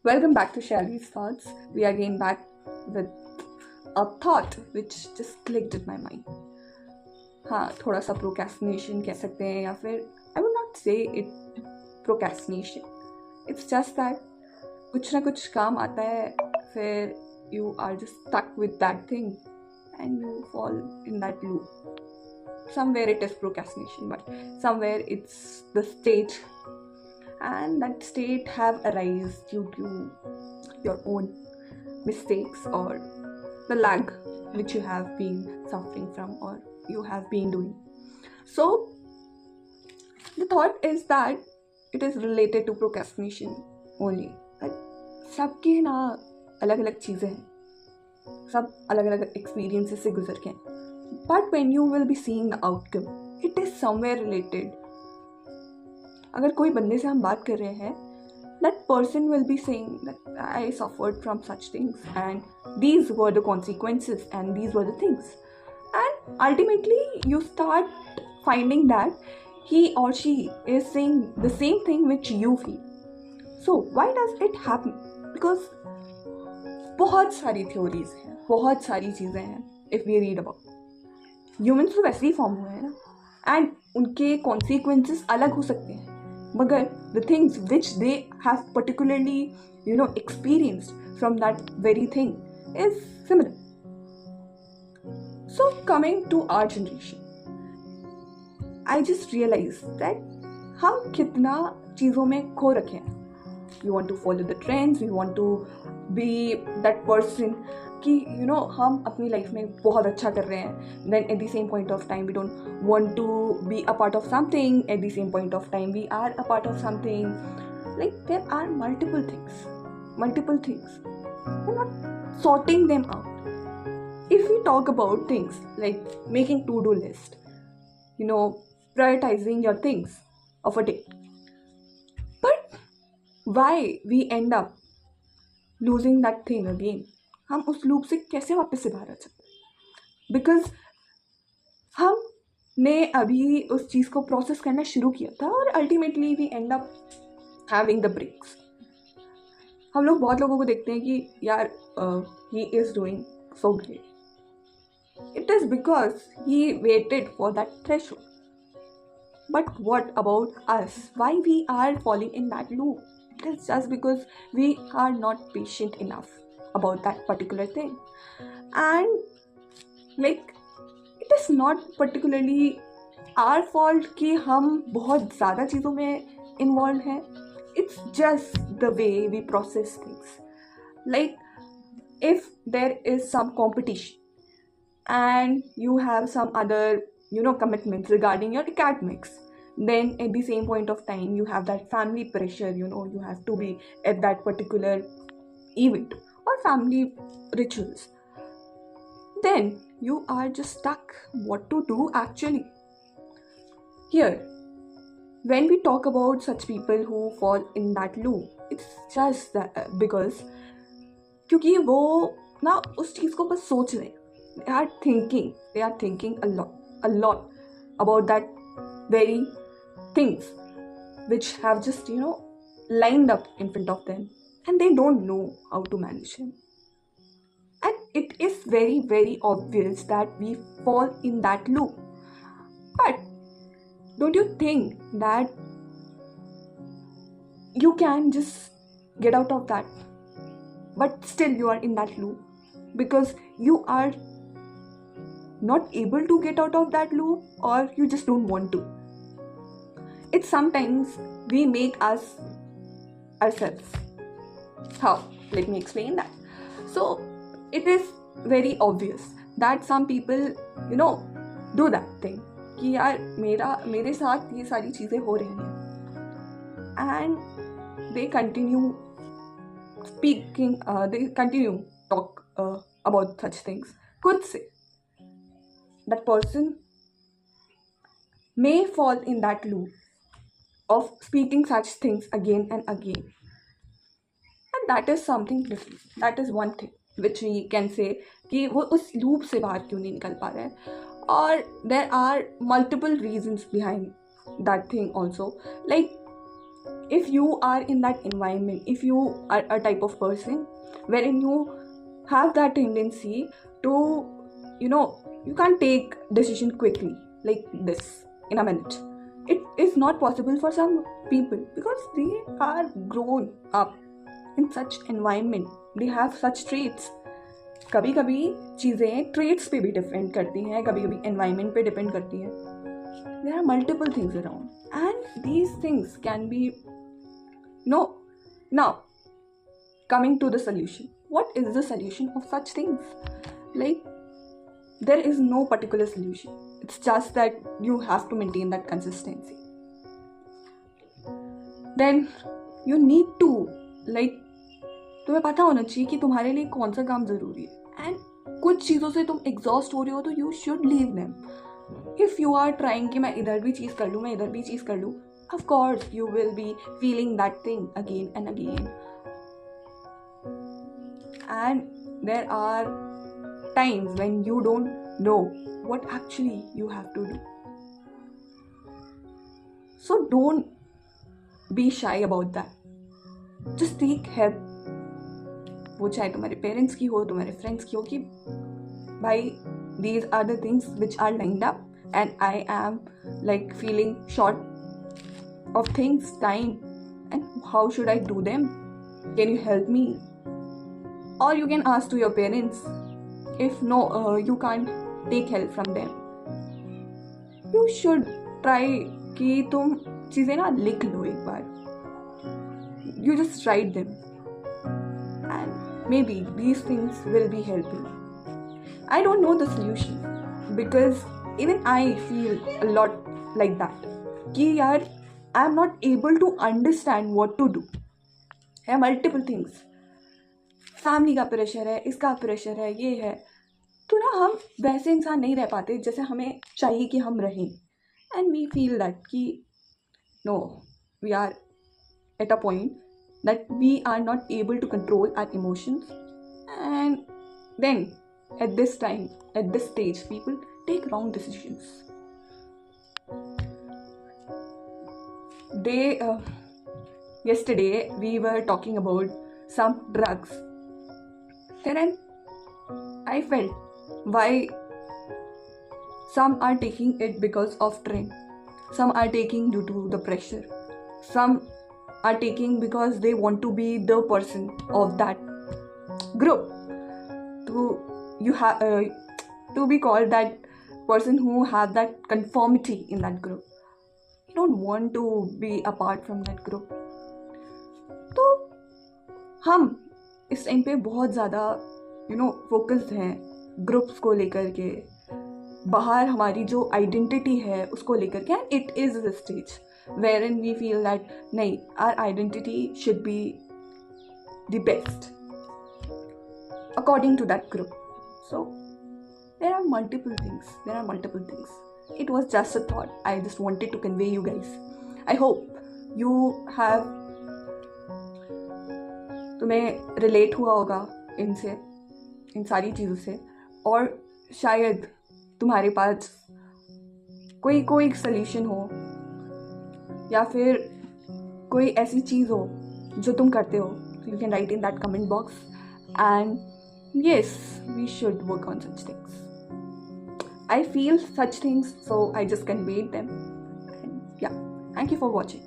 Welcome back to Shelly's Thoughts. We are again back with a thought which just clicked in my mind. हाँ, थोड़ा सा procrastination कह सकते हैं या फिर I would not say it procrastination. It's just that कुछ ना कुछ काम आता है, फिर you are just stuck with that thing and you fall in that loop. Somewhere it is procrastination, but somewhere it's the state, and that state have arisen due to your own mistakes or the lag which you have been suffering from or you have been doing. So the thought is that it is related to procrastination only. सबके ना अलग अलग चीज़ें हैं, सब अलग अलग experiences से गुजर के हैं. But when you will be seeing the outcome it is somewhere related. अगर कोई बंदे से हम बात कर रहे हैं, that person will be saying that I suffered from such things and these were the consequences and these were the things, and ultimately you start finding that he or she is saying the same thing which you feel. So why does it happen? Because बहुत सारी theories हैं, बहुत सारी चीज़ें हैं. If we read about humans तो वैसे ही form हुए हैं ना, एंड उनके consequences अलग हो सकते हैं, मगर the things which they have particularly experienced from that very thing is similar. So coming to our generation, I just realized that हम कितना चीज़ों में खो रखे हैं. We want to follow the trends, we want to be that person कि हम अपनी लाइफ में बहुत अच्छा कर रहे हैं. Then at the same point of time we don't want to be a part of something. At the same point of time we are a part of something. Like there are multiple things. We're not sorting them out. If we talk about things like making to-do list, prioritizing your things of a day. But why we end up losing that thing again? हम उस loop से कैसे वापस से बाहर आ सकते हैं? Because हमने अभी उस चीज़ को प्रोसेस करना शुरू किया था और ultimately we end up having the breaks. हम लोग बहुत लोगों को देखते हैं कि यार he is doing so great. It is because he waited for that threshold. But what about us? Why we are falling in that loop? It is just because we are not patient enough about that particular thing. And it is not particularly our fault कि हम बहुत ज़्यादा चीज़ों में involved हैं. It's just the way we process things. Like if there is some competition and you have some other commitments regarding your academics, then at the same point of time you have that family pressure, you have to be at that particular event or family rituals. Then you are just stuck what to do actually. Here when we talk about such people who fall in that loop, it's just that because क्योंकि वो ना उस चीज़ को बस सोच रहे हैं. They are thinking a lot about that very things which have just lined up in front of them, and they don't know how to manage them. And it is very very obvious that we fall in that loop. But don't you think that you can just get out of that, but still you are in that loop because you are not able to get out of that loop, or you just don't want to? It's sometimes we make us ourselves. How? Let me explain that. So it is very obvious that some people do that thing कि यार मेरे साथ ये सारी चीज़ें हो रही हैं, and they continue talk about such things. खुद से that person may fall in that loop of speaking such things again and again, and that is something different. That is one thing which we can say कि वो उस loop से बाहर क्यों नहीं निकल पा रहे हैं. और there are multiple reasons behind that thing also. Like if you are in that environment, if you are a type of person wherein you have that tendency to, you can't take decision quickly like this in a minute. It is not possible for some people because they are grown up in such environment, they have such traits. कभी कभी चीज़ें traits पे भी depend करती हैं, कभी कभी environment पे डिपेंड करती हैं. There are multiple things around, and these things can be, now coming to the solution. What is the solution of such things? Like, there is no particular solution. It's just that you have to maintain that consistency. Then you need to, like, तुम्हें पता होना चाहिए कि तुम्हारे लिए कौन सा काम ज़रूरी है. एंड कुछ चीज़ों से तुम एग्जॉस्ट हो रहे हो तो you should leave them. If you are trying कि मैं इधर भी चीज़ कर लूँ, मैं इधर भी चीज़ कर लूँ, of course you will be feeling that thing again and again. And there are times when you don't know what actually you have to do. So don't be shy about that. Just take help. वो चाहे तुम्हारे parents की हो, तुम्हारे friends की हो, कि भाई these are the things which are lined up and I am like feeling short of things, time, and how should I do them? Can you help me? Or you can ask to your parents. If no, you can't take help from them, you should try कि तुम चीज़ें ना लिख लो एक बार. You just write them and maybe these things will be helping. I don't know the solution because even I feel a lot like that कि यार I am not able to understand what to do. है multiple things. Family का pressure है, इसका pressure है, ये है, तो ना हम वैसे इंसान नहीं रह पाते जैसे हमें चाहिए कि हम रहें. एंड वी फील दैट कि no, we are at a point that we are not able to control our emotions, and then at this time, at this stage, people take wrong decisions. Yesterday we were talking about some drugs, and then I felt why some are taking it because of trend, some are taking due to the pressure, some are taking because they want to be the person of that group, to be called that person who have that conformity in that group. You don't want to be apart from that group. तो हम इस time पे बहुत ज़्यादा focused हैं groups को लेकर के, बाहर हमारी जो आइडेंटिटी है उसको लेकर के. And it is the stage wherein we feel that nahi, our identity should be the best according to that group. So there are multiple things. It was just a thought. I just wanted to convey you guys. I hope you have, तुम्हें relate हुआ होगा इनसे, इन सारी चीज़ों से, और शायद तुम्हारे पास कोई सल्यूशन हो या फिर कोई ऐसी चीज़ हो जो तुम करते हो. You can write in that comment box. And yes, we should work on such things. I feel such things, so I just conveyed them. And yeah, thank you for watching.